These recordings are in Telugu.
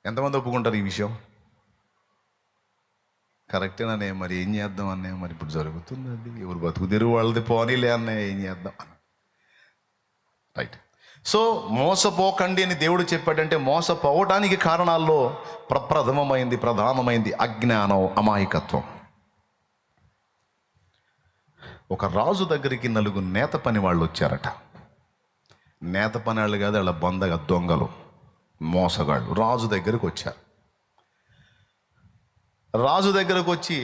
ఎంతమంది ఒప్పుకుంటారు ఈ విషయం? కరెక్టేననే, మరి ఏం చేద్దాం అన్నయ్య, మరి ఇప్పుడు జరుగుతుంది అది, ఎవరు బతుకు తెరువు వాళ్ళది, పోనీలే అన్నయ్య, ఏం చేద్దాం. రైట్. సో మోసపోకండి అని దేవుడు చెప్పాడంటే మోసపోవడానికి కారణాల్లో ప్రధానమైంది అజ్ఞానం, అమాయకత్వం. ఒక రాజు దగ్గరికి 4 నేత పని వాళ్ళు వచ్చారట. నేత పని వాళ్ళు కాదు, వాళ్ళ బొందగా దొంగలు, మోసగాళ్ళు రాజు దగ్గరికి వచ్చారు. రాజు దగ్గరకు వచ్చి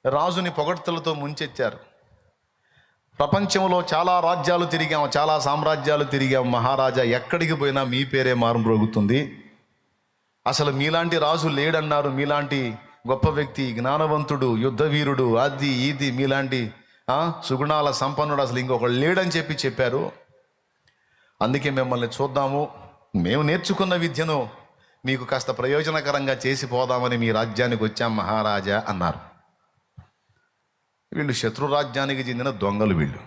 రాజుని పొగడ్తలతో ముంచెచ్చారు. ప్రపంచంలో చాలా రాజ్యాలు తిరిగాం, చాలా సామ్రాజ్యాలు తిరిగాం మహారాజా, ఎక్కడికి పోయినా మీ పేరే మారుమ్రోగుతుంది. అసలు మీలాంటి రాజు లేడన్నారు, మీలాంటి గొప్ప వ్యక్తి, జ్ఞానవంతుడు, యుద్ధవీరుడు, అది ఇది, మీలాంటి సుగుణాల సంపన్నుడు అసలు ఇంకొకడు లేడని చెప్పారు. అందుకే మిమ్మల్ని చూద్దాము, మేము నేర్చుకున్న విద్యను మీకు కాస్త ప్రయోజనకరంగా చేసి పోదామని మీ రాజ్యానికి వచ్చాం మహారాజా అన్నారు. వీళ్ళు శత్రు రాజ్యానికి చెందిన దొంగలు, వీళ్ళు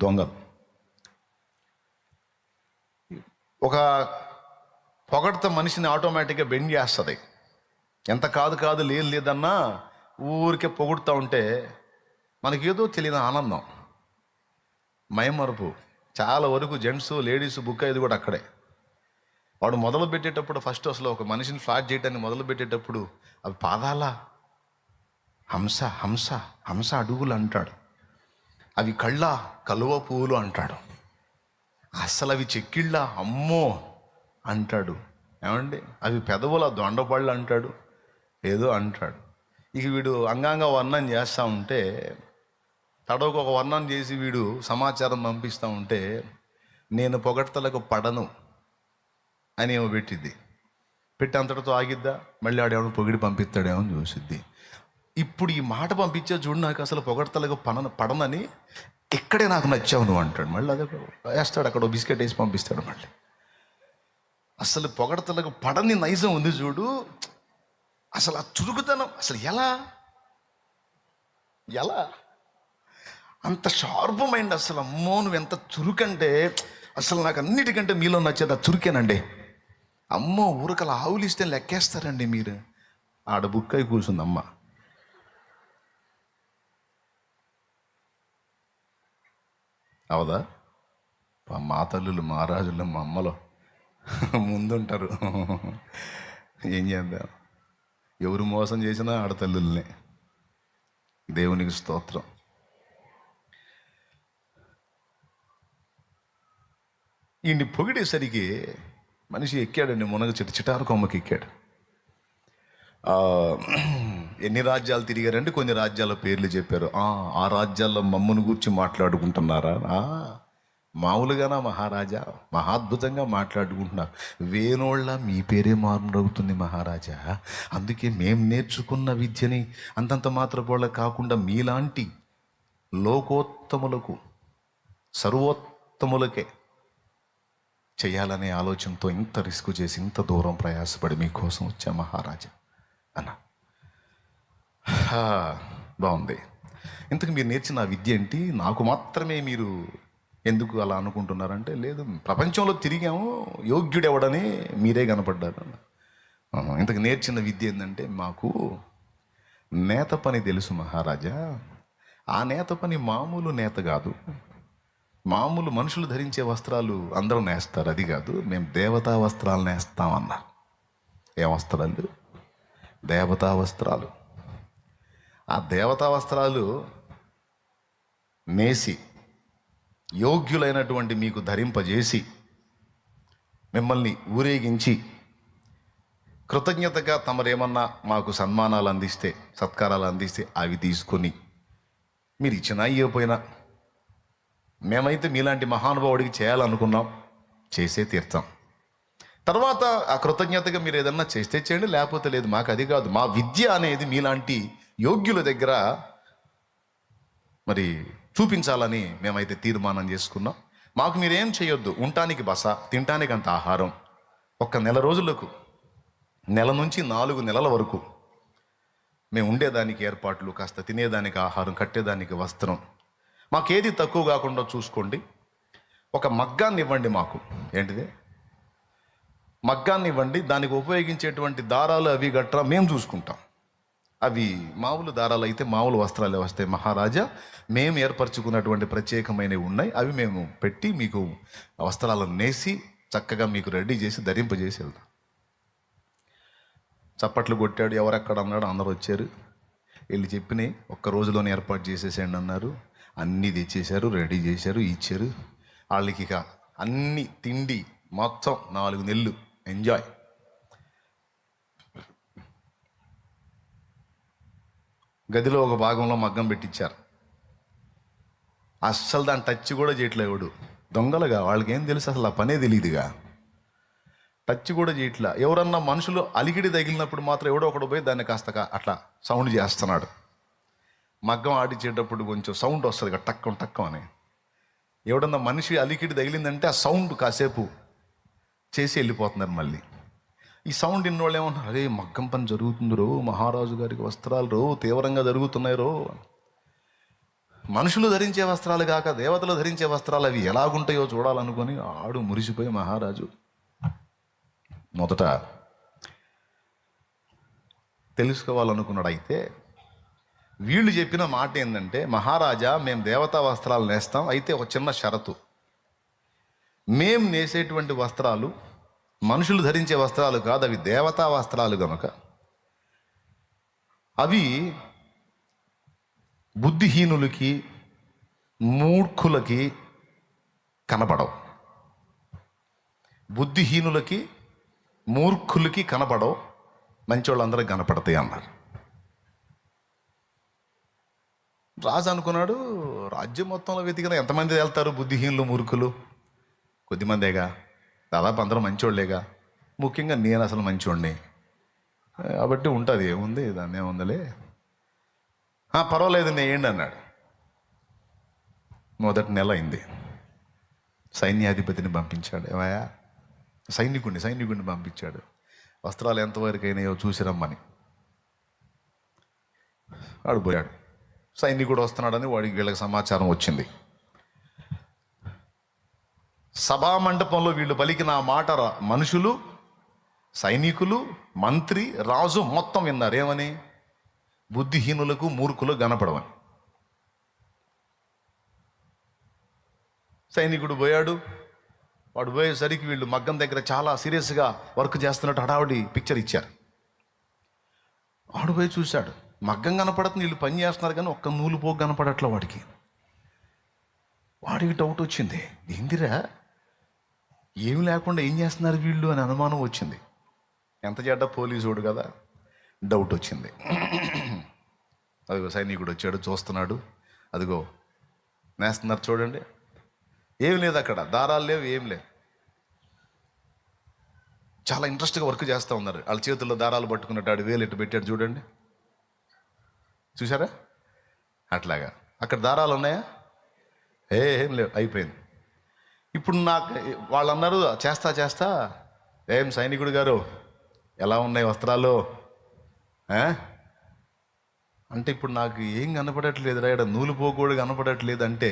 దొంగలు. ఒక పొగడ్త మనిషిని ఆటోమేటిక్గా బెండ్ చేస్తుంది. ఎంత కాదు లేదన్నా ఊరికే పొగుడుతూ ఉంటే మనకేదో తెలియని ఆనందం, మైమరుపు. చాలా వరకు జెంట్స్ లేడీస్ బుక్ అయ్యేది కూడా అక్కడే. వాడు మొదలు పెట్టేటప్పుడు ఫస్ట్ అసలు ఒక మనిషిని ఫ్లాట్ చేయడాన్ని మొదలు పెట్టేటప్పుడు అవి పాదాల హంస హంస హంస అడుగులు అంటాడు, అవి కళ్ళ కలువ పువ్వులు అంటాడు, అసలు అవి చెక్కిళ్ళ అమ్మో అంటాడు. ఏమండి అవి పెదవుల దొండపళ్ళు అంటాడు, ఏదో అంటాడు. ఇక వీడు అంగాంగ వర్ణం చేస్తూ ఉంటే, తడవకు ఒక వర్ణం చేసి వీడు సమాచారం పంపిస్తూ ఉంటే, నేను పొగడ్తలకు పడను అని ఏమో పెట్టి అంతటితో ఆగిద్దా, మళ్ళీ ఆడేమో పొగిడి పంపిస్తాడేమో అని చూసిద్ది. ఇప్పుడు ఈ మాట పంపించే చూడు, నాకు అసలు పొగడ్తలకు పడనని ఇక్కడే నాకు నచ్చావు నువ్వు అంటాడు. మళ్ళీ అదే వేస్తాడు, అక్కడ బిస్కెట్ వేసి పంపిస్తాడు. మళ్ళీ అసలు పొగడ్తలకు పడని నైజం ఉంది చూడు, అసలు ఆ చురుకుతనం అసలు ఎలా అంత షార్ప్ మైండ్. అసలు అమ్మో నువ్వు ఎంత చురుకంటే, అసలు నాకు అన్నిటికంటే మీలో నచ్చేది ఆ చురుకేనండి. అమ్మో ఊరకల ఆవులు ఇస్తే లెక్కేస్తారండి మీరు. ఆడ బుక్ అయి కూర్చుంది అమ్మ. అవదా? మా తల్లులు, మా రాజులు, మా అమ్మలో ముందుంటారు. ఏం చేద్దాం, ఎవరు మోసం చేసినా ఆడతల్లుల్నే. దేవునికి స్తోత్రం. ఈయన్ని పొగిడేసరికి మనిషి ఎక్కాడండి, మునగ చెట్టు చిటారు కొమ్మకి ఎక్కాడు. ఎన్ని రాజ్యాలు తిరిగారంటే కొన్ని రాజ్యాల పేర్లు చెప్పారు. ఆ రాజ్యాల్లో మమ్మను గూర్చి మాట్లాడుకుంటున్నారా? మామూలుగానా మహారాజా? మహాద్భుతంగా మాట్లాడుకుంటున్నారు. వేణోళ్ళ మీ పేరే మారుమరుగుతుంది మహారాజా. అందుకే మేము నేర్చుకున్న విద్యని అంతంత మాత్రపోళ్ళ కాకుండా మీలాంటి లోకోత్తములకు, సర్వోత్తములకే చేయాలనే ఆలోచనతో ఇంత రిస్క్ చేసి ఇంత దూరం ప్రయాసపడి మీకోసం వచ్చా మహారాజా అన్న. బాగుంది. ఇంతకు మీరు నేర్చిన విద్య ఏంటి? నాకు మాత్రమే మీరు ఎందుకు అలా అనుకుంటున్నారంటే, లేదు ప్రపంచంలో తిరిగాము, యోగ్యుడెవడని మీరే కనపడ్డారు. ఇంతకు నేర్చిన విద్య ఏంటంటే, మాకు నేత పని తెలుసు మహారాజా. ఆ నేత పని మామూలు నేత కాదు, మామూలు మనుషులు ధరించే వస్త్రాలు అందరూ నేస్తారు, అది కాదు. మేము దేవతా వస్త్రాలు నేస్తామన్నారు. ఏ వస్త్రాలు? దేవతా వస్త్రాలు. ఆ దేవతా వస్త్రాలు నేసి యోగ్యులైనటువంటి మీకు ధరింపజేసి మిమ్మల్ని ఊరేగించి కృతజ్ఞతగా తమరేమన్నా మాకు సన్మానాలు అందిస్తే, సత్కారాలు అందిస్తే అవి తీసుకొని మీరు ఇచ్చినా ఇవ్వకపోయినా మేమైతే మీలాంటి మహానుభావుడికి చేయాలనుకున్నాం, చేసే తీర్చాం. తర్వాత ఆ కృతజ్ఞతగా మీరు ఏదన్నా చేస్తే చేయండి, లేకపోతే లేదు. మాకు అది కాదు. మా విద్య అనేది మీలాంటి యోగ్యుల దగ్గర మరి చూపించాలని మేమైతే తీర్మానం చేసుకున్నాం. మాకు మీరేం చేయొద్దు, ఉండటానికి బస, తినటానికి అంత ఆహారం, ఒక్క నెల రోజులకు, నెల నుంచి 4 నెలల వరకు మేము ఉండేదానికి ఏర్పాట్లు, కాస్త తినేదానికి ఆహారం, కట్టేదానికి వస్త్రం, మాకేది తక్కువ కాకుండా చూసుకోండి. ఒక మగ్గాన్ని ఇవ్వండి మాకు. ఏంటిది? మగ్గాన్ని ఇవ్వండి, దానికి ఉపయోగించేటువంటి దారాలు అవి గట్రా మేము చూసుకుంటాం. అవి మామూలు దారాలు అయితే మామూలు వస్త్రాలే వస్తాయి మహారాజా, మేము ఏర్పరచుకున్నటువంటి ప్రత్యేకమైనవి ఉన్నాయి, అవి మేము పెట్టి మీకు వస్త్రాలను నేసి చక్కగా మీకు రెడీ చేసి ధరింపజేసి వెళ్తాం. చప్పట్లు కొట్టాడు, ఎవరెక్కడ అన్నాడు, అందరూ వచ్చారు. వీళ్ళు చెప్పినాయి ఒక్క రోజులోనే ఏర్పాటు చేసేసేయండి అన్నారు. అన్నీ తెచ్చేశారు, రెడీ చేశారు, ఇచ్చారు. వాళ్ళకి ఇక అన్ని తిండి మొత్తం 4 నెలలు ఎంజాయ్. గదిలో ఒక భాగంలో మగ్గం పెట్టించారు. అస్సలు దాన్ని టచ్ కూడా చేయట్లే ఎవడు. దొంగలుగా వాళ్ళకి ఏం తెలుసు, అసలు ఆ పనే తెలియదుగా. టచ్ కూడా చేయట్లా. ఎవరన్నా మనుషులు అలికిడి తగిలినప్పుడు మాత్రం ఎవడో ఒకడు పోయి దాన్ని కాస్త అట్లా సౌండ్ చేస్తున్నాడు. మగ్గం ఆడిచేటప్పుడు కొంచెం సౌండ్ వస్తుంది కదా, టక్కం టక్కం అని. ఎవడన్నా మనిషి అలికిడి తగిలిందంటే ఆ సౌండ్ కాసేపు చేసి వెళ్ళిపోతున్నారు. మళ్ళీ ఈ సౌండ్ ఇన్నోళ్ళు ఏమన్నారు, అరే మగ్గం పని జరుగుతుంది రో, మహారాజు గారికి వస్త్రాలు రో తీవ్రంగా జరుగుతున్నాయి రో. మనుషులు ధరించే వస్త్రాలు కాక దేవతలు ధరించే వస్త్రాలు అవి ఎలాగుంటాయో చూడాలనుకొని ఆడు మురిసిపోయి మహారాజు మొదట తెలుసుకోవాలనుకున్నాడు. అయితే వీళ్ళు చెప్పిన మాట ఏంటంటే, మహారాజా మేము దేవతా వస్త్రాలు నేస్తాం, అయితే ఒక చిన్న షరతు, మేము నేసేటువంటి వస్త్రాలు మనుషులు ధరించే వస్త్రాలు కాదు, అవి దేవతా వస్త్రాలు కనుక అవి బుద్ధిహీనులకి మూర్ఖులకి కనపడవు. బుద్ధిహీనులకి మూర్ఖులకి కనపడవు, మంచోళ్ళందరికీ కనపడతాయి అన్నారు. రాజు అనుకున్నాడు, రాజ్యం మొత్తంలో వెతికిన ఎంతమంది వెళ్తారు బుద్ధిహీనులు మూర్ఖులు? కొద్దిమందేగా, దాదాపు అందరూ మంచోళ్ళేగా, ముఖ్యంగా నేను అసలు మంచోడిని కాబట్టి ఉంటుంది, ఏముంది దాన్ని ఏముందలే, పర్వాలేదు నేయండి అన్నాడు. మొదటి నెల అయింది. సైన్యాధిపతిని పంపించాడు. ఏమయ్యా, సైనికుడిని పంపించాడు. వస్త్రాలు ఎంతవరకు అయినాయో చూసి రమ్మని. వాడు పోయాడు. సైనికుడు వస్తున్నాడని వీళ్ళకి సమాచారం వచ్చింది. సభా మండపంలో వీళ్ళు పలికిన ఆ మాట మనుషులు, సైనికులు, మంత్రి, రాజు మొత్తం విన్నారు. ఏమని? బుద్ధిహీనులకు మూర్ఖులు కనపడవని. సైనికుడు పోయాడు. వాడు పోయేసరికి వీళ్ళు మగ్గం దగ్గర చాలా సీరియస్గా వర్క్ చేస్తున్నట్టు హడావుడి పిక్చర్ ఇచ్చారు. వాడు పోయి చూశాడు, మగ్గం కనపడుతుంది, వీళ్ళు పని చేస్తున్నారు కానీ ఒక్క నూలు పోగు కనపడట్ల వాడికి. వాడికి డౌట్ వచ్చింది, ఏందిరా ఏమి లేకుండా ఏం చేస్తున్నారు వీళ్ళు అని అనుమానం వచ్చింది. ఎంత చెడ్డ పోలీసుడు కదా, డౌట్ వచ్చింది. అదిగో సైనికుడు వచ్చాడు, చూస్తున్నాడు. అదిగో నేస్తున్నారు చూడండి, ఏం లేదు అక్కడ, దారాలు లేవు, ఏం లేదు. చాలా ఇంట్రెస్ట్గా వర్క్ చేస్తూ ఉన్నారు. వాళ్ళ చేతుల్లో దారాలు పట్టుకున్నట్టు ఆడు వేలు ఎట్టు పెట్టాడు చూడండి, చూసారా? అట్లాగా అక్కడ దారాలు ఉన్నాయా? ఏం లేవు, అయిపోయింది. ఇప్పుడు నాకు వాళ్ళు అన్నారు, చేస్తా ఏం సైనికుడు గారు ఎలా ఉన్నాయి వస్త్రాలు అంటే, ఇప్పుడు నాకు ఏం కనపడట్లేదు రా, ఇక్కడ నూలు పోకూడదు కనపడట్లేదు అంటే,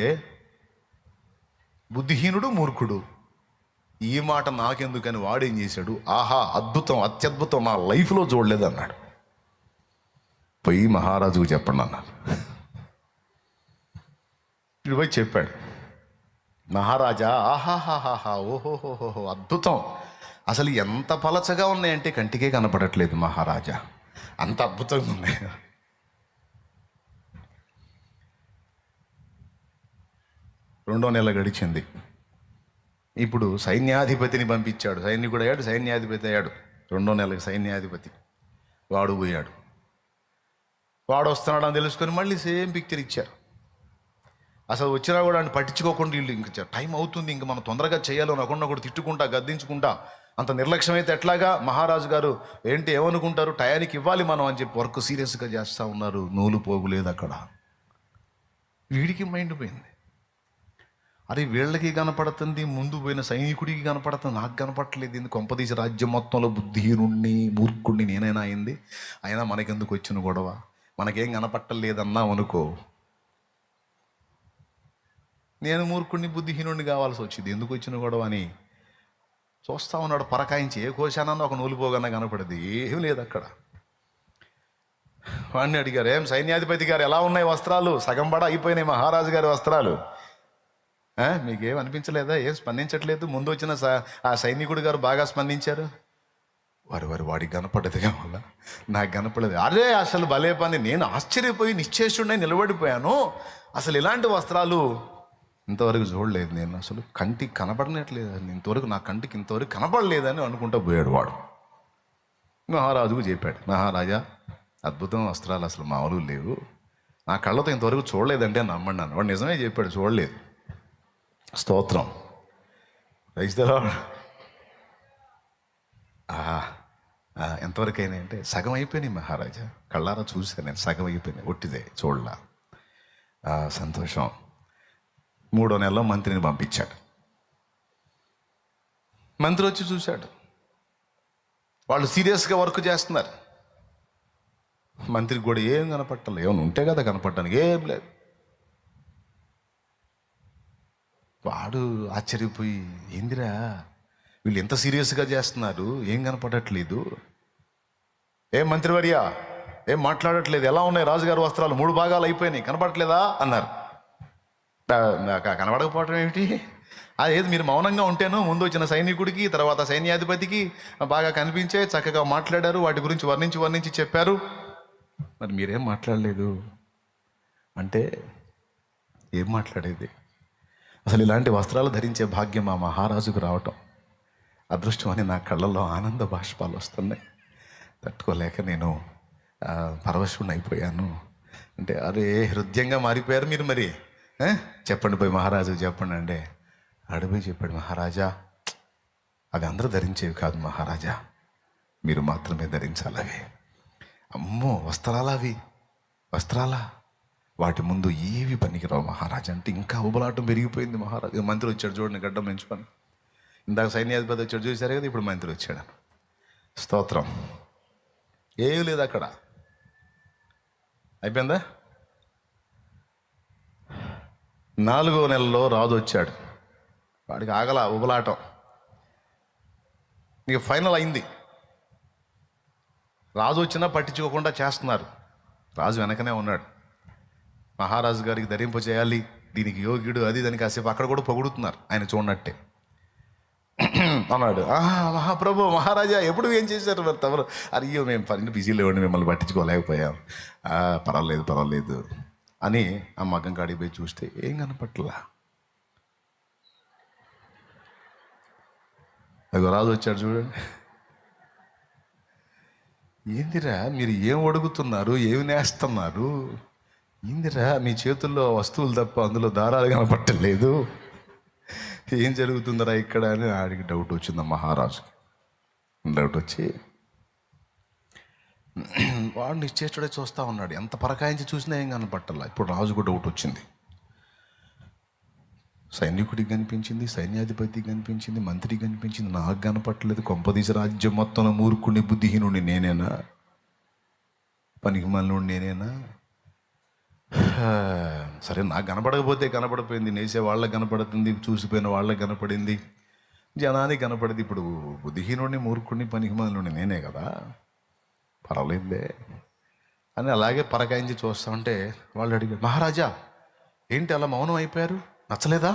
బుద్ధిహీనుడు మూర్ఖుడు ఈ మాట నాకెందుకని వాడేం చేశాడు, ఆహా అద్భుతం, అత్యద్భుతం, నా లైఫ్లో చూడలేదు అన్నాడు. పోయి మహారాజుకు చెప్పండి అన్నారు. ఇటు పోయి చెప్పాడు. మహారాజా ఆహాహాహా ఓహోహోహో అద్భుతం, అసలు ఎంత పలచగా ఉన్నాయంటే కంటికే కనపడట్లేదు మహారాజా, అంత అద్భుతంగా ఉన్నాయి. రెండో నెల గడిచింది. ఇప్పుడు సైన్యాధిపతిని పంపించాడు. సైనికుడు అయ్యాడు, సైన్యాధిపతి అయ్యాడు. రెండో నెలకి సైన్యాధిపతి వాడు పోయాడు. వాడు వస్తున్నాడని తెలుసుకొని మళ్ళీ సేమ్ పిక్చర్ ఇచ్చారు. అసలు వచ్చినా కూడా ఆయన పట్టించుకోకుండా వీళ్ళు ఇంక టైం అవుతుంది, ఇంక మనం తొందరగా చేయాలో ఒకడిని ఒకటి తిట్టుకుంటా గద్దించుకుంటా, అంత నిర్లక్ష్యం అయితే ఎట్లాగా, మహారాజు గారు ఏంటి ఏమనుకుంటారు, టయానికి ఇవ్వాలి మనం అని చెప్పి వర్క్ సీరియస్గా చేస్తూ ఉన్నారు. నూలు పోగులేదు అక్కడ. వీడికి మైండ్ పోయింది, అరే వీళ్ళకి కనపడుతుంది, ముందు పోయిన సైనికుడికి కనపడుతుంది, నాకు కనపడట్లేదు, ఎందుకు కొంపదీసి రాజ్యం మొత్తంలో బుద్ధిహీనుణ్ణి మూర్ఖుణ్ణి నేనైనా అయింది, అయినా మనకెందుకు వచ్చిన గొడవ, మనకేం కనపట్టలేదన్నా అనుకో, నేను మూర్ఖుణ్ణి బుద్ధిహీనుణ్ణి కావాల్సి వచ్చింది, ఎందుకు వచ్చిన గొడవ అని చూస్తా ఉన్నాడు పరకాయించి. ఏ కోశానన్నా ఒక నూలు పోగన్నా కనపడేది, ఏం లేదు అక్కడ. వాడిని అడిగారు, ఏం సైన్యాధిపతి గారు ఎలా ఉన్నాయి వస్త్రాలు? సగం బడ అయిపోయినాయి మహారాజు గారి వస్త్రాలు. మీకేం అనిపించలేదా? ఏం స్పందించట్లేదు? ముందు వచ్చిన ఆ సైనికుడు గారు బాగా స్పందించారు. వాడికి కనపడ్డది వల్ల నాకు కనపడలేదు. అరే అసలు భలే పని, నేను ఆశ్చర్యపోయి నిశ్చేషుడిని నిలబడిపోయాను. అసలు ఇలాంటి వస్త్రాలు ఇంతవరకు చూడలేదు నేను, అసలు కంటికి కనపడనట్లేదు, ఇంతవరకు నా కంటికి ఇంతవరకు కనపడలేదని అనుకుంటూ పోయాడు వాడు. మహారాజుకు చెప్పాడు, మహారాజా అద్భుతం వస్త్రాలు అసలు మామూలు లేవు, నా కళ్ళతో ఇంతవరకు చూడలేదంటే నమ్మండి అన్న. వాడు నిజమే చెప్పాడు, చూడలేదు. స్తోత్రం. రైతులో ఎంతవరకు అయినాయి అంటే సగం అయిపోయినాయి మహారాజా, కళ్ళారా చూశాను నేను, సగం అయిపోయినాయి, ఒట్టిదే చూడలా. సంతోషం. 3వ నెలలో మంత్రిని పంపించాడు. మంత్రి వచ్చి చూశాడు, వాళ్ళు సీరియస్గా వర్క్ చేస్తున్నారు. మంత్రికి కూడా ఏం కనపట్టలేదు, ఏమైనా ఉంటే కదా కనపడటానికి, ఏం లేదు. వాడు ఆశ్చర్యపోయి, ఏందిరా వీళ్ళు ఎంత సీరియస్గా చేస్తున్నారు, ఏం కనపడట్లేదు, ఏం మంత్రివర్య ఏం మాట్లాడట్లేదు, ఎలా ఉన్నాయి రాజుగారి వస్త్రాలు? 3 భాగాలు అయిపోయినాయి, కనపడట్లేదా అన్నారు. కనబడకపోవటం ఏమిటి? ఏది మీరు మౌనంగా ఉంటేను ముందు వచ్చిన సైనికుడికి తర్వాత సైన్యాధిపతికి బాగా కనిపించే, చక్కగా మాట్లాడారు, వాటి గురించి వర్ణించి చెప్పారు, మరి మీరేం మాట్లాడలేదు అంటే ఏం మాట్లాడేది? అసలు ఇలాంటి వస్త్రాలు ధరించే భాగ్యం మా మహారాజుకు రావటం అదృష్టం అని నా కళ్ళల్లో ఆనంద బాష్పాలు వస్తున్నాయి. తట్టుకోలేక నేను పరవశుడిని అయిపోయాను. అంటే అరే హృదయంగా మారిపోయారు మీరు, మరి చెప్పండి పోయి మహారాజుకు చెప్పండి అంటే అడిపోయి చెప్పాడు, మహారాజా అవి అందరూ ధరించేవి కాదు మహారాజా, మీరు మాత్రమే ధరించాలి అవి. అమ్మో వస్త్రాలా అవి, వస్త్రాలా? వాటి ముందు ఏవి పనికిరావు మహారాజా అంటే ఇంకా ఉబలాటం పెరిగిపోయింది. మహారాజు మంత్రి వచ్చాడు చూడండి, గడ్డం పెంచుకొని. ఇందాక సైన్యాధిపతి వచ్చాడు చూశారు కదా, ఇప్పుడు మంత్రి వచ్చాడు. స్తోత్రం. ఏమీ లేదు అక్కడ. అయిపోయిందా? 4వ నెలలో రాజు వచ్చాడు. వాడికి ఆగల ఉబలాటం. ఇక ఫైనల్ అయింది. రాజు వచ్చినా పట్టించుకోకుండా చేస్తున్నారు. రాజు వెనకనే ఉన్నాడు. మహారాజు గారికి ధరింప చేయాలి, దీనికి యోగ్యుడు, అది దానికి కాసేపు అక్కడ కూడా పొగుడుతున్నారు ఆయన చూడనట్టే. అన్నాడు, మహాప్రభు మహారాజా ఎప్పుడు ఏం చేశారు మరి తమరు? అయ్యో మేము పని బిజీలో ఉండి మిమ్మల్ని పట్టించుకోలేకపోయాం. పర్వాలేదు అని ఆ మగ్గం కాడికి పోయి చూస్తే ఏం కనపట్లా. అదిగో రాజు వచ్చాడు చూడండి. ఏందిరా మీరు ఏం అడుగుతున్నారు, ఏమి నేస్తున్నారు? ఏందిరా మీ చేతుల్లో వస్తువులు తప్ప అందులో దారాలు కనపట్టలేదు, ఏం జరుగుతుందరా ఇక్కడ అని ఆడికి డౌట్ వచ్చింది మహారాజుకి. డౌట్ వచ్చి వాడు నిశ్చేష్టుడే చూస్తూ ఉన్నాడు. ఎంత పరకాయించి చూసినా ఏం కనపట్టాల. ఇప్పుడు రాజుకు డౌట్ వచ్చింది. సైనికుడికి కనిపించింది, సైన్యాధిపతికి కనిపించింది, మంత్రికి కనిపించింది, నాకు కనపట్టలేదు. కొంపదీసి రాజ్యం మొత్తం మూర్ఖుని బుద్ధిహీనుడి నేనేనా, పనికిమాలినోడు నేనేనా? సరే నాకు కనపడకపోతే కనపడిపోయింది, నేసే వాళ్ళకి కనపడుతుంది, చూసిపోయిన వాళ్ళకి కనపడింది, జనానికి కనపడింది. ఇప్పుడు బుద్ధిహీనుడిని మూర్ఖుడిని పనికిమాలినోడిని నేనే కదా, పర్వాలేదులే అని అలాగే పరకాయించి చూస్తా ఉంటే వాళ్ళు అడిగారు, మహారాజా ఏంటి అలా మౌనం అయిపోయారు, నచ్చలేదా?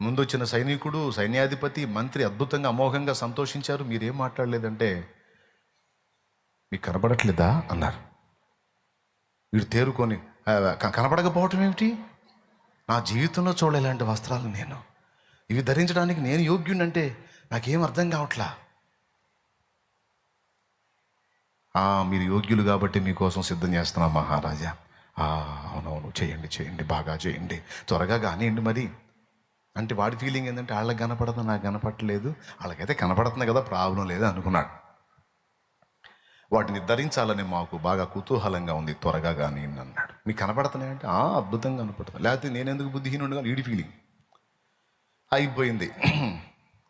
ముందు వచ్చిన సైనికుడు, సైన్యాధిపతి, మంత్రి అద్భుతంగా అమోఘంగా సంతోషించారు, మీరేం మాట్లాడలేదంటే మీకు కనపడట్లేదా అన్నారు. వీడు తేరుకొని కనపడకపోవటం ఏమిటి, నా జీవితంలో చూడ ఇలాంటి వస్త్రాలు నేను, ఇవి ధరించడానికి నేను యోగ్యునంటే నాకేం అర్థం కావట్లా. మీరు యోగ్యులు కాబట్టి మీకోసం సిద్ధం చేస్తున్నా మహారాజా. అవునవును చేయండి, బాగా చేయండి, త్వరగా కానివ్వండి మరి అంటే వాడి ఫీలింగ్ ఏంటంటే వాళ్ళకి కనపడుతుంది, నాకు కనపడలేదు, వాళ్ళకైతే కనపడుతుంది కదా, ప్రాబ్లం లేదు అనుకున్నాడు. వాటిని ధరించాలని మాకు బాగా కుతూహలంగా ఉంది, త్వరగా కానీ అన్నాడు. మీకు కనపడుతున్నాయంటే అద్భుతంగా కనపడుతుంది, లేకపోతే నేనెందుకు బుద్ధిహీనుడు కానీ వీడి ఫీలింగ్. అయిపోయింది.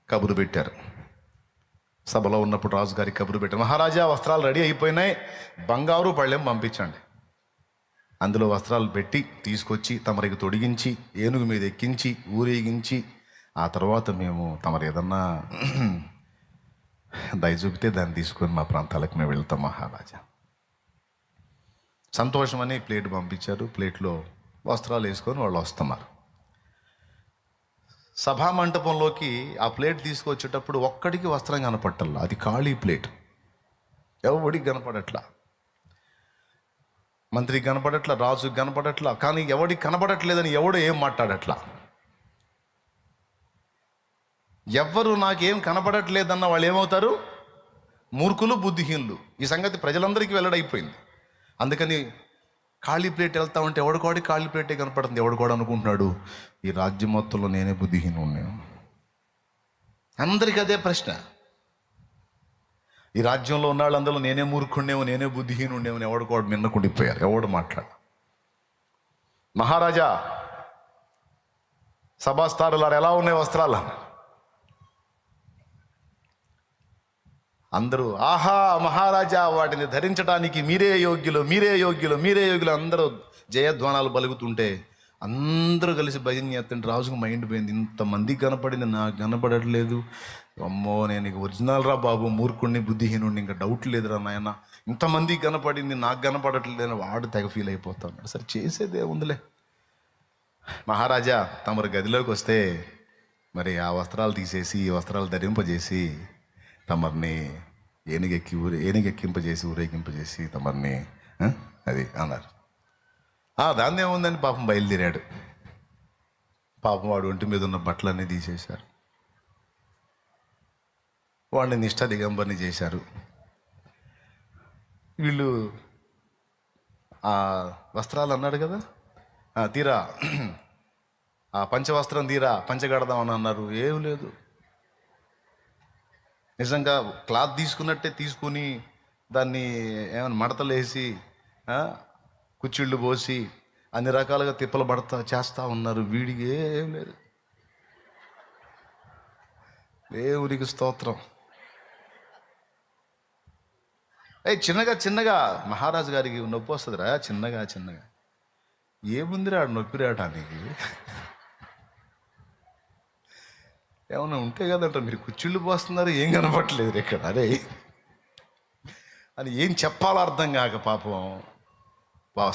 కబురు పెట్టారు. సభలో ఉన్నప్పుడు రాజుగారికి కబురు పెట్టారు, మహారాజా వస్త్రాలు రెడీ అయిపోయినాయి, బంగారు పళ్ళెం పంపించండి, అందులో వస్త్రాలు పెట్టి తీసుకొచ్చి తమరికి తొడిగించి ఏనుగు మీద ఎక్కించి ఊరేగించి ఆ తర్వాత మేము తమరు ఏదన్నా దయ చూపితే దాన్ని తీసుకొని మా ప్రాంతాలకు మేము వెళ్తాం మహారాజా. సంతోషమని ప్లేట్ పంపించారు. ప్లేట్లో వస్త్రాలు వేసుకొని వాళ్ళు వస్తున్నారు. సభా మంటపంలోకి ఆ ప్లేట్ తీసుకొచ్చేటప్పుడు ఒక్కడికి వస్త్రం కనపట్టల్లా. అది ఖాళీ ప్లేట్, ఎవడికి కనపడట్లా. మంత్రికి కనపడట్లా, రాజుకి కనపడట్లా. కానీ ఎవడికి కనపడట్లేదని ఎవడు ఏం మాట్లాడట్లా. ఎవ్వరు నాకేం కనపడట్లేదన్న వాళ్ళు ఏమవుతారు? మూర్ఖులు, బుద్ధిహీనులు. ఈ సంగతి ప్రజలందరికీ వెల్లడైపోయింది. అందుకని ఖాళీ ప్లేట్ వెళ్తా ఉంటే ఎవడికోడి ఖాళీ ప్లేటే కనపడుతుంది. ఎవడికోడు అనుకుంటున్నాడు, ఈ రాజ్యం మొత్తంలో నేనే బుద్ధిహీనుడిని. అందరికీ అదే ప్రశ్న. ఈ రాజ్యంలో ఉన్న వాళ్ళందరూ నేనే మూర్ఖుండేమో, నేనే బుద్ధిహీనుండేమో ఎవడికోడు మిన్నకుండిపోయారు. ఎవడు మాట్లాడు. మహారాజా, సభాస్థారులారు ఎలా ఉన్నాయి వస్త్రాలు? అందరూ ఆహా మహారాజా, వాటిని ధరించడానికి మీరే యోగ్యులు, మీరే యోగ్యులు, మీరే యోగ్యులు అందరూ జయధ్వానాలు పలుకుతుంటే అందరూ కలిసి భజన చేస్తుంటే రాజుకు మైండ్ పోయింది. ఇంతమందికి కనపడింది, నాకు కనపడట్లేదు. అమ్మో, నేను ఇక ఒరిజినల్ రా బాబు, మూర్ఖుడిని, బుద్ధిహీనుడిని, ఇంకా డౌట్ లేదురా నాయన. ఇంతమందికి కనపడింది, నాకు కనపడట్లేదు అని వాడు తెగ ఫీల్ అయిపోతాడు. సరే చేసేదే ఉందిలే. మహారాజా, తమరు గదిలోకి వస్తే మరి ఆ వస్త్రాలు తీసేసి ఈ వస్త్రాలు ధరింపజేసి తమరిని ఏనుగెక్కింపజేసి ఊరేగింపజేసి తమరిని అది అన్నారు. దాన్ని ఏముందని పాపం బయలుదేరాడు. పాపం వాడు ఒంటి మీద ఉన్న బట్టలన్నీ తీసేశారు. వాడిని నిష్ఠ దిగంబర్ని చేశారు. వీళ్ళు ఆ వస్త్రాలు అన్నాడు కదా, తీరా ఆ పంచవస్త్రం తీరా పంచగడదామని అన్నారు. ఏం లేదు, నిజంగా క్లాత్ తీసుకున్నట్టే తీసుకుని దాన్ని ఏమైనా మడతలు వేసి కుచ్చిళ్ళు పోసి అన్ని రకాలుగా తిప్పలు చేస్తూ ఉన్నారు. వీడికి ఏం లేదు. దేవునికి స్తోత్రం. చిన్నగా చిన్నగా మహారాజు గారికి నొప్పి వస్తుందిరా. చిన్నగా చిన్నగా ఏముందిరా నొప్పి రావటానికి? ఏమన్నా ఉంటే కదంట, మీరు కుచ్చిళ్ళు పోస్తున్నారు, ఏం కనపట్లేదు ఇక్కడ. అరే అని ఏం చెప్పాలో అర్థం కాక పాపం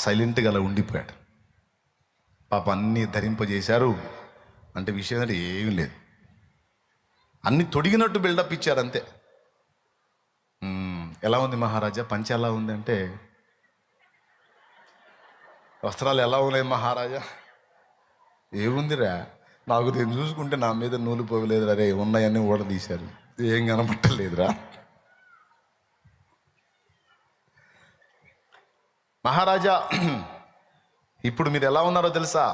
సైలెంట్గా అలా ఉండిపోయాడు. పాపం అన్నీ ధరింపజేశారు. అంటే విషయం అంటే ఏమీ లేదు, అన్ని తొడిగినట్టు బిల్డప్ ఇచ్చారు అంతే. ఎలా ఉంది మహారాజా, పంచె ఎలా ఉంది అంటే, వస్త్రాలు ఎలా ఉన్నాయి మహారాజా? ఏముందిరా, నాకు నేను చూసుకుంటే నా మీద నూలు పోగలేదురా. రే, ఉన్నాయన్నీ ఓడదీశారు, ఏం కనపట్టలేదురా. మహారాజా, ఇప్పుడు మీరు ఎలా ఉన్నారో తెలుసా?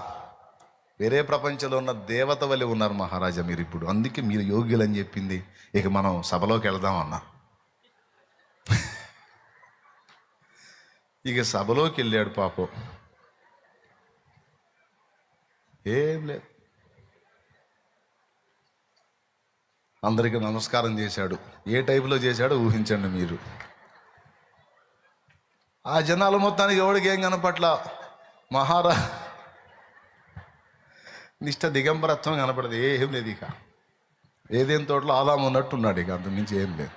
వేరే ప్రపంచంలో ఉన్న దేవత వలె ఉన్నారు మహారాజా మీరు ఇప్పుడు. అందుకే మీరు యోగ్యులని చెప్పింది. ఇక మనం సభలోకి వెళ్దామన్నా. ఇక సభలోకి వెళ్ళాడు. పాపం ఏం లేదు, అందరికీ నమస్కారం చేశాడు. ఏ టైపులో చేశాడో ఊహించండి మీరు. ఆ జనాలు మొత్తానికి ఎవడికి ఏం కనపట్ల. నిష్ఠ దిగంబరత్వం కనపడదు, ఏం లేదు. ఇక ఏదేం తోటలో ఆదాము ఉన్నట్టున్నాడు. ఇక అంత మించి ఏం లేదు.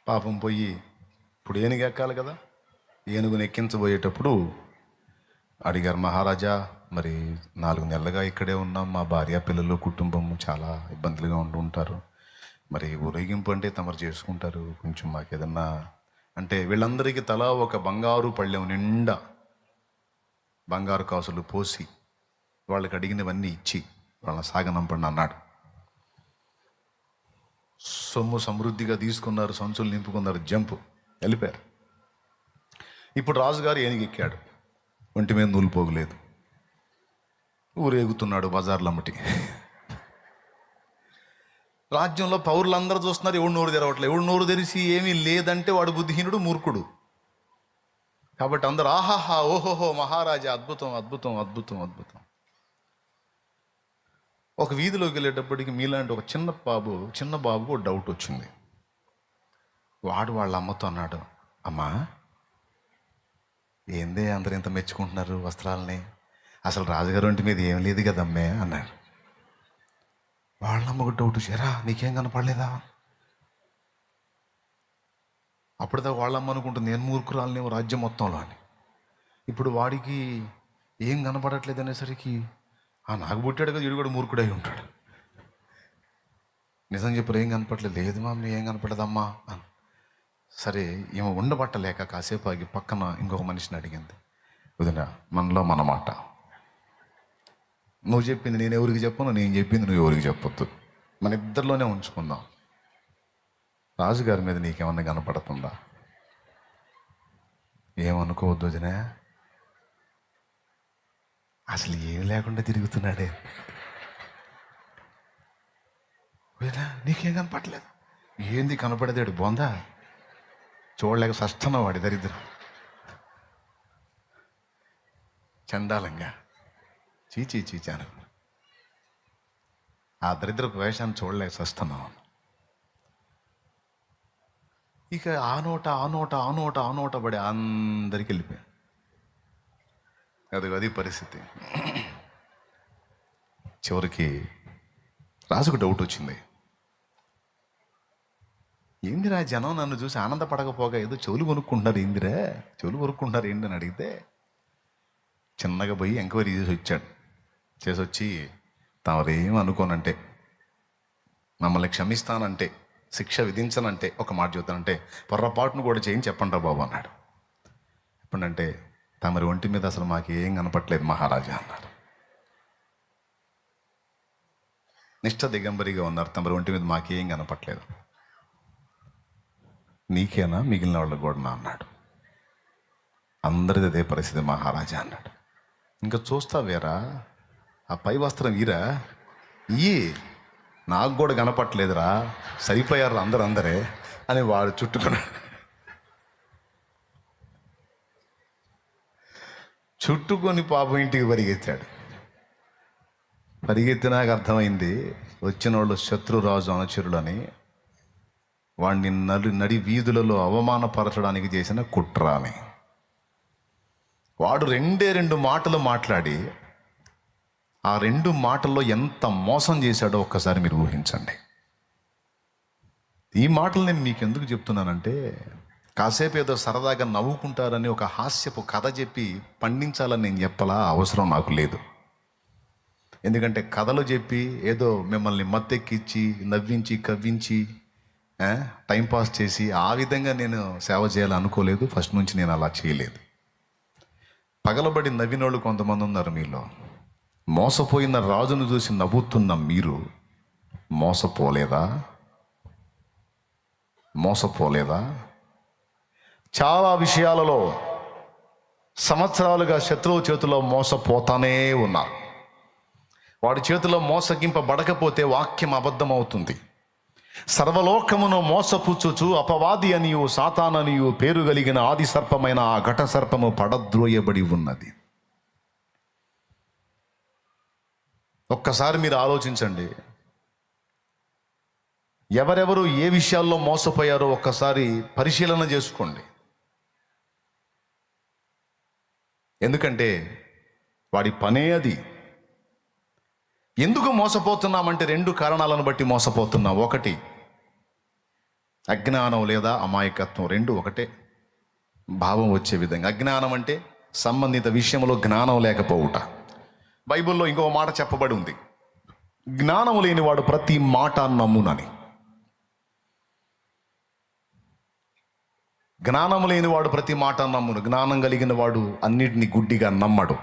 పాపం పోయి ఇప్పుడు ఏనుగు ఎక్కాలి కదా, ఏనుగుని ఎక్కించబోయేటప్పుడు అడిగారు, మహారాజా మరి 4 నెలలుగా ఇక్కడే ఉన్నాం, మా భార్య పిల్లలు కుటుంబం చాలా ఇబ్బందులుగా ఉంటారు, మరి ఊరేగింపు అంటే తమరు చేసుకుంటారు, కొంచెం మాకు ఏదన్నా అంటే. వీళ్ళందరికీ తలా ఒక బంగారు పళ్ళెం నిండా బంగారు కాసులు పోసి వాళ్ళకి అడిగినవన్నీ ఇచ్చి వాళ్ళని సాగనంపండి అన్నాడు. సొమ్ము సమృద్ధిగా తీసుకున్నారు, సంచులు నింపుకున్నారు, జంపు వెళ్ళిపోయారు. ఇప్పుడు రాజుగారు ఏనుగెక్కాడు, ఒంటి మీద నూలు పోగలేదు, ఊరేగుతున్నాడు బజార్లమ్మటి. రాజ్యంలో పౌరులందరూ చూస్తున్నారు, ఎవడు నోరు తెరవట్లేదు. ఎవడు నోరు తెరిచి ఏమీ లేదంటే వాడు బుద్ధిహీనుడు, మూర్ఖుడు. కాబట్టి అందరూ ఆహాహా ఓహోహో మహారాజా అద్భుతం అద్భుతం అద్భుతం అద్భుతం. ఒక వీధిలోకి వెళ్ళేటప్పటికి మీలాంటి ఒక చిన్న బాబుకు డౌట్ వచ్చింది. వాడు వాళ్ళ అమ్మతో అన్నాడు, అమ్మా ఏందే అందరూ ఇంత మెచ్చుకుంటున్నారు వస్త్రాలని? అసలు రాజుగారి ఒంటి మీద ఏం లేదు కదమ్మే అన్నాడు. వాళ్ళమ్మకు డౌట్, చెరా నీకేం కనపడలేదా? అప్పటిదాకా వాళ్ళమ్మ అనుకుంటుంది నేను మూర్ఖురాలనేమో రాజ్యం మొత్తంలో అని. ఇప్పుడు వాడికి ఏం కనపడట్లేదు అనేసరికి నాకు పుట్టాడు కదా వీడు కూడా మూర్ఖుడై ఉంటాడు. నిజం చెప్పారు, ఏం కనపడలేదు. లేదు మమ్మీ ఏం కనపడదమ్మా అని. సరే ఏమో ఉండబట్టలేక కాసేపు ఆగి పక్కన ఇంకొక మనిషిని అడిగింది, వదినా మనలో మన మాట, నువ్వు చెప్పింది నేను ఎవరికి చెప్పను, నేను చెప్పింది నువ్వు ఎవరికి చెప్పొద్దు, మన ఇద్దరిలోనే ఉంచుకుందాం. రాజుగారి మీద నీకేమన్నా కనపడుతుందా? ఏమనుకోవద్దు వదినా, అసలు ఏమి లేకుండా తిరుగుతున్నాడే. వదినా నీకేం కనపడలేదు? ఏంది కనపడేదాడు బొందా, చూడలేక సస్తన వాడి దరిద్రం, చండాలంగా చీచాను. ఆ దరిద్రపు వేషాన్ని చూడలేక సస్తున్నాం. ఇక ఆ నోట పడి అందరికి వెళ్ళిపోయాయి. అది పరిస్థితి. చివరికి రాజుకు డౌట్ వచ్చింది, ఏందిరా జనం నన్ను చూసి ఆనందపడకపోగా ఏదో చెవులు కొనుక్కుంటున్నారు, ఏందిరా చెవులు కొనుక్కుంటున్నారు ఏంటి అని అడిగితే చిన్నగా పోయి ఎంక్వైరీ చేసి వచ్చి తమరేం అనుకోనంటే, మమ్మల్ని క్షమిస్తానంటే, శిక్ష విధించనంటే, ఒక మాట చూద్దానంటే పొర్రపాటును కూడా చేయని చెప్పండి బాబు అన్నాడు. ఎప్పుడంటే తమరి ఒంటి మీద అసలు మాకు ఏం కనపట్లేదు మహారాజా అన్నారు. నిష్ఠ దిగంబరిగా ఉన్నారు, తమరి ఒంటి మీద మాకేం కనపట్లేదు, నీకేనా మిగిలిన వాళ్ళకు కూడా అన్నాడు. అందరిది అదే పరిస్థితి మహారాజా అన్నాడు. ఇంకా చూస్తావేరా ఆ పై వస్త్రం ఈరా నాకు కూడా కనపట్లేదురా, సరిపోయారు అందరే అని వాడు చుట్టుకొని పాపం ఇంటికి పరిగెత్తినాక అర్థమైంది వచ్చిన వాళ్ళు శత్రురాజు అనుచరులని, వాడిని నడి వీధులలో అవమానపరచడానికి చేసిన కుట్ర అని. వాడు రెండు మాటలు మాట్లాడి ఆ 2 మాటల్లో ఎంత మోసం చేశాడో ఒక్కసారి మీరు ఊహించండి. ఈ మాటలు నేను మీకు ఎందుకు చెప్తున్నానంటే, కాసేపు ఏదో సరదాగా నవ్వుకుంటారని ఒక హాస్యపు కథ చెప్పి పండించాలని నేను చెప్పాలా, అవసరం నాకు లేదు. ఎందుకంటే కథలు చెప్పి ఏదో మిమ్మల్ని మత్తెక్కించి నవ్వించి కవ్వించి టైంపాస్ చేసి ఆ విధంగా నేను సేవ చేయాలనుకోలేదు. ఫస్ట్ నుంచి నేను అలా చేయలేదు. పగలబడి నవ్వినోళ్ళు కొంతమంది ఉన్నారు మీలో. మోసపోయిన రాజును చూసి నవ్వుతున్న మీరు మోసపోలేదా? చాలా విషయాలలో సంవత్సరాలుగా శత్రువు చేతిలో మోసపోతానే ఉన్నారు. వాడి చేతిలో మోసగింపబడకపోతే వాక్యం అబద్ధమవుతుంది. సర్వలోకమును మోసపుచ్చుచు అపవాది అనియు సాతాననియు పేరు కలిగిన ఆది సర్పమైన ఆ ఘట సర్పము పడద్రోయబడి ఉన్నది. ఒక్కసారి మీరు ఆలోచించండి, ఎవరెవరు ఏ విషయాల్లో మోసపోయారో ఒక్కసారి పరిశీలన చేసుకోండి. ఎందుకంటే వాడి పనే అది. ఎందుకు మోసపోతున్నామంటే 2 కారణాలను బట్టి మోసపోతున్నాం. ఒకటి అజ్ఞానం లేదా అమాయకత్వం, 2 ఒకటే భావం వచ్చే విధంగా. అజ్ఞానం అంటే సంబంధిత విషయంలో జ్ఞానం లేకపోవుట. బైబిల్లో ఇంకో మాట చెప్పబడి ఉంది, జ్ఞానం లేనివాడు ప్రతి మాట నమ్మునని. జ్ఞానం లేనివాడు ప్రతి మాట నమ్మును, జ్ఞానం కలిగిన వాడు అన్నిటినీ గుడ్డిగా నమ్మడు.